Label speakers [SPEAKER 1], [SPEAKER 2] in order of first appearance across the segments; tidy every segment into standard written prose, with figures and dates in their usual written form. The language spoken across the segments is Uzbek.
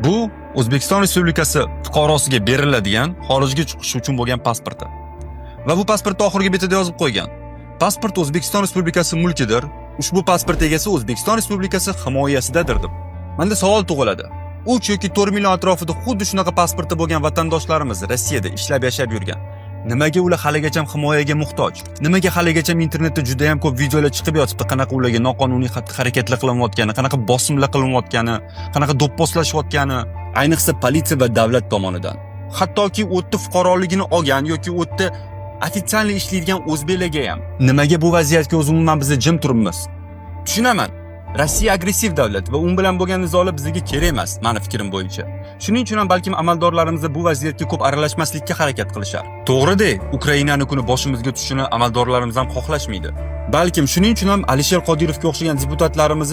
[SPEAKER 1] Bu O'zbekiston Respublikasi fuqarosiga beriladigan xorijga chiqish uchun bo'lgan pasporti. Va bu pasportda oxirgi betida yozib qo'ygan: pasport O'zbekiston Respublikasi mulkidir. Ushbu pasport egasi O'zbekiston Respublikasi himoyasidadir deb. Menda savol tug'iladi. 3 yoki 4 million atrofida xuddi shunaqa pasporti bo'lgan vatandoshlarimiz Rossiyada ishlab yashab yurgan. Nimaga ular haligacha himoyaga muhtoj? Nimaga haligacha internetda juda ham ko'p videolar chiqib yotibdi, qanaqa ularga noqonuniy xatti-harakatlar qilinayotgani, qanaqa bosimlar qilinayotgani, qanaqa do'pposlashayotgani, ayniqsa politsiya va davlat tomonidan. Hattoki o'tda fuqaroligini olgan yoki o'tda ofitsial ishlaydigan o'zbeklarga ham. Nimaga bu vaziyatga umuman biz jim turibmiz? Tushunaman. Rossiya agressiv davlat va u bilan bo'lgan nizolar bizga kerak emas, meni fikrim bo'yicha. Shuning uchun ham balkim amaldorlarimiz bu vaziyatga ko'p aralashmaslikka harakat qilishar. To'g'ri-da, Ukrainani kuni boshimizga tushishini amaldorlarimiz ham xohlashmaydi. Balkim shuning uchun ham Alisher Qodirovga o'xshagan deputatlarimiz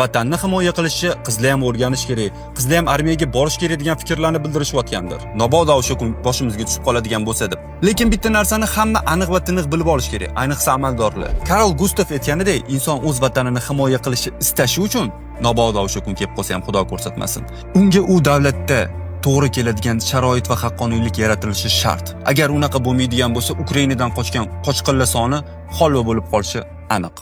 [SPEAKER 1] vatanni himoya qilishni, qizlar ham o'rganish kerak, qizlar ham armiyaga borish kerak degan fikrlarni bildirishayotgandir. Mabodo o'sha kun boshimizga tushib qoladigan bo'lsa deb. Lekin bitta narsani hamma aniq va tiniq bilib olish kerak, ayniqsa amaldorlar. Karl Gustav aytganidek, inson o'z vatanini himoya qilishi istashi uchun mabodo o'sha kun kelib qolsa ham Xudo ko'rsatmasin, unga u davlatda to'g'ri keladigan sharoit va haqqoniylik yaratilishi shart. Agar unaqa bo'lmaydigan bo'lsa, Ukrainadan qochgan qochqinlar soni holva bo'lib qolishi aniq.